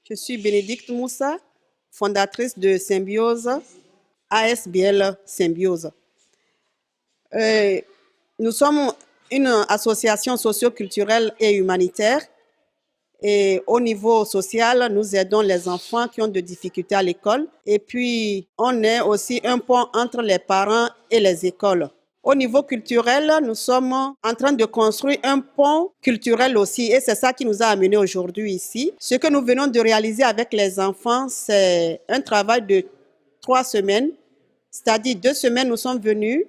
Je suis Bénédicte Moussa, fondatrice de Symbiose, ASBL Symbiose. Nous sommes une association socio-culturelle et humanitaire. Et au niveau social, nous aidons les enfants qui ont des difficultés à l'école. Et puis, on est aussi un pont entre les parents et les écoles. Au niveau culturel, nous sommes en train de construire un pont culturel aussi. Et c'est ça qui nous a amenés aujourd'hui ici. Ce que nous venons de réaliser avec les enfants, c'est un travail de 3 semaines. C'est-à-dire 2 semaines, nous sommes venus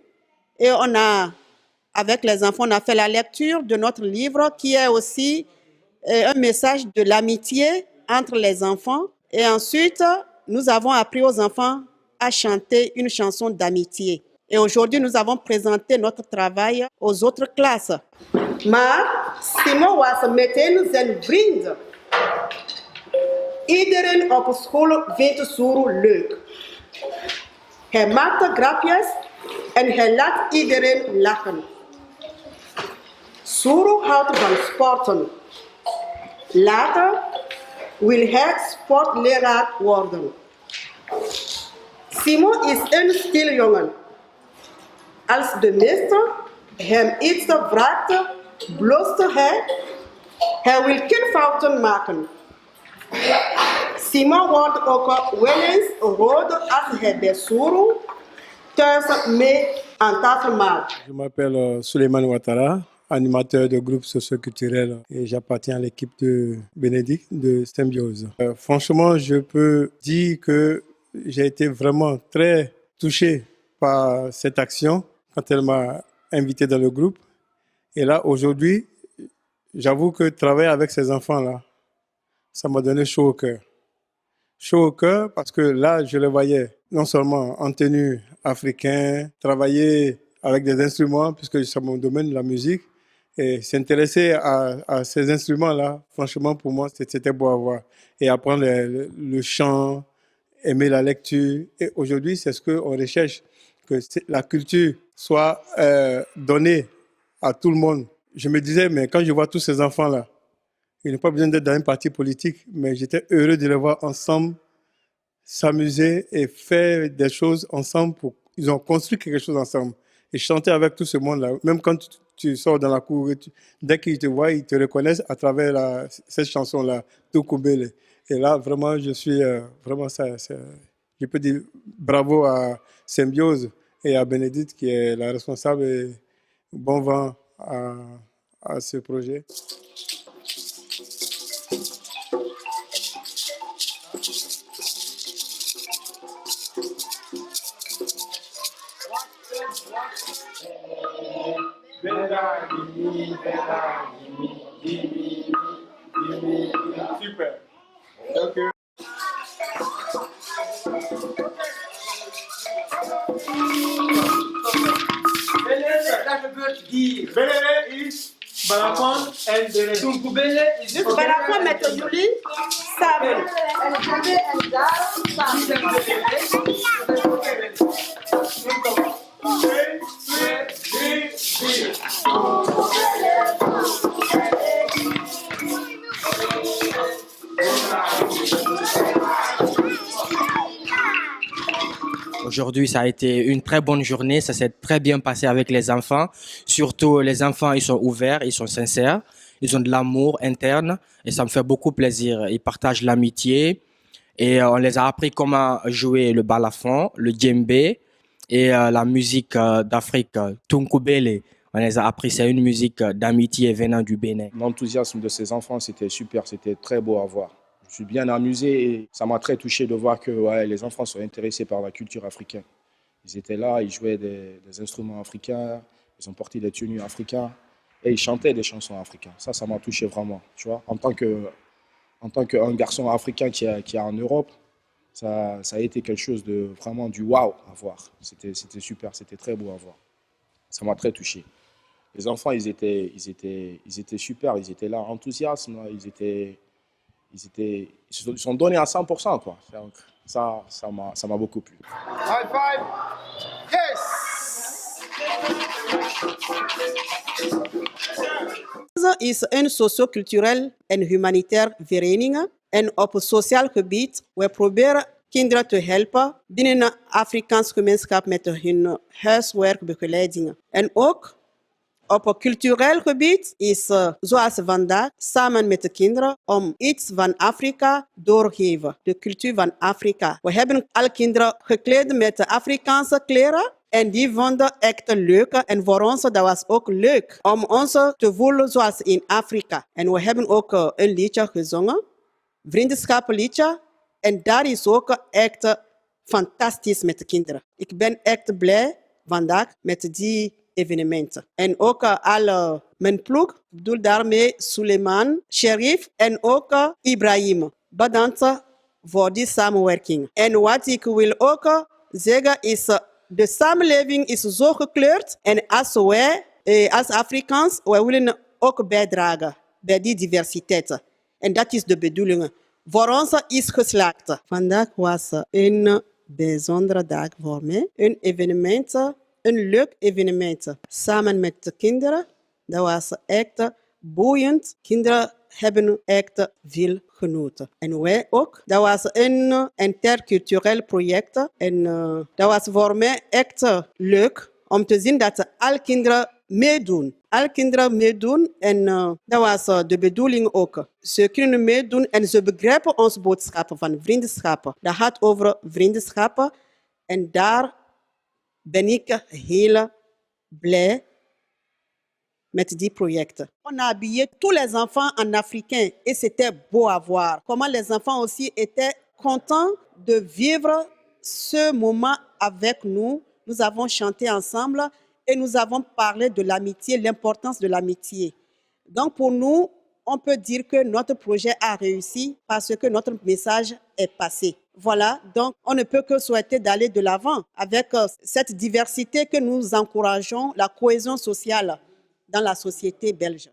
et avec les enfants, on a fait la lecture de notre livre qui est aussi un message de l'amitié entre les enfants. Et ensuite, nous avons appris aux enfants à chanter une chanson d'amitié. Et aujourd'hui, nous avons présenté notre travail aux autres classes. Maar Simon was meteen zijn vriend. Iedereen op school vindt Suru leuk. Hij maakt grapjes en hij laat iedereen lachen. Suru houdt van sporten. Later wil hij sportleraar worden. Simon is een stil jongen. Als de meester hem iets vraagt, bloost hij. Hij wil geen fouten maken. Simon wordt ook wel eens rood als hij bij Suru thuis mee aan tafel maakt. Je m'appelle Souleymane Ouattara, animateur de groupe socio-culturel et j'appartiens à l'équipe de Bénédicte de Symbiose. Franchement, je peux dire que j'ai été vraiment très touché par cette action quand elle m'a invité dans le groupe. Et là, aujourd'hui, j'avoue que travailler avec ces enfants-là, ça m'a donné chaud au cœur. Chaud au cœur parce que là, je les voyais non seulement en tenue africaine, travailler avec des instruments, puisque c'est mon domaine, la musique, et s'intéresser à ces instruments-là, franchement, pour moi, c'était beau à voir. Et apprendre le chant, aimer la lecture. Et aujourd'hui, c'est ce qu'on recherche, que la culture soit donnée à tout le monde. Je me disais, mais quand je vois tous ces enfants-là, ils n'ont pas besoin d'être dans un parti politique, mais j'étais heureux de les voir ensemble, s'amuser et faire des choses ensemble. Ils ont construit quelque chose ensemble. Et chanter avec tout ce monde-là, même quand tu sors dans la cour, dès qu'ils te voient, ils te reconnaissent à travers cette chanson-là, Tukubele. Et là, vraiment, je suis vraiment je peux dire bravo à Symbiose et à Bénédicte qui est la responsable et bon vent à ce projet. Super. Ok. Belele is Balakon and Belele. Tunkubele is Balakon met jullie samen. Aujourd'hui, ça a été une très bonne journée. Ça s'est très bien passé avec les enfants. Surtout, les enfants, ils sont ouverts, ils sont sincères. Ils ont de l'amour interne et ça me fait beaucoup plaisir. Ils partagent l'amitié et on les a appris comment jouer le balafon, le djembé et la musique d'Afrique, Tunkubele. On les a appris, c'est une musique d'amitié venant du Bénin. L'enthousiasme de ces enfants, c'était super, c'était très beau à voir. Je suis bien amusé et ça m'a très touché de voir que les enfants sont intéressés par la culture africaine. Ils étaient là, ils jouaient des instruments africains, ils ont porté des tenues africaines et ils chantaient des chansons africaines. Ça m'a touché vraiment. Tu vois, en tant qu'un garçon africain qui est en Europe, Ça a été quelque chose de vraiment du waouh à voir. C'était super, c'était très beau à voir. Ça m'a très touché. Les enfants, ils étaient super, ils étaient là, enthousiastes, ils se sont donnés à 100%, quoi. Donc, ça m'a beaucoup plu. High five. Yes. Is een sociocultureel en humanitair vereniging en op sociaal gebied. We proberen kinderen te helpen binnen een Afrikaans gemeenschap met hun huiswerkbegeleidingen. En ook op een cultureel gebied is zoals vandaag samen met de kinderen om iets van Afrika doorgeven. De cultuur van Afrika. We hebben alle kinderen gekleed met de Afrikaanse kleren. En die vonden echt leuk. En voor ons dat was ook leuk om ons te voelen zoals in Afrika. En we hebben ook een liedje gezongen. Vriendschappenliedje. En dat is ook echt fantastisch met de kinderen. Ik ben echt blij vandaag met die evenementen. En ook alle mijn ploeg, ik bedoel daarmee Suleiman, Sherif en ook Ibrahim. Bedankt voor die samenwerking. En wat ik wil ook zeggen is, de samenleving is zo gekleurd en als wij als Afrikaans, wij willen ook bijdragen bij die diversiteit. En dat is de bedoeling. Voor ons is geslaagd. Vandaag was een bijzondere dag voor mij. Een evenement, een leuk evenement. Samen met de kinderen. Dat was echt boeiend. Kinderen hebben echt veel genoten. En wij ook. Dat was een intercultureel project. En dat was voor mij echt leuk om te zien dat alle kinderen meedoen. Alle kinderen meedoen en dat was de bedoeling ook. Ze kunnen meedoen en ze begrijpen onze boodschappen van vriendschappen. Dat gaat over vriendschappen en daar ben ik heel blij met die projecten. On a habillé tous les enfants en africain et c'était beau à voir. Comment les enfants aussi étaient contents de vivre ce moment avec nous. Nous avons chanté ensemble et nous avons parlé de l'amitié, l'importance de l'amitié. Donc pour nous, on peut dire que notre projet a réussi parce que notre message est passé. Voilà, donc on ne peut que souhaiter d'aller de l'avant avec cette diversité que nous encourageons, la cohésion sociale dans la société belge.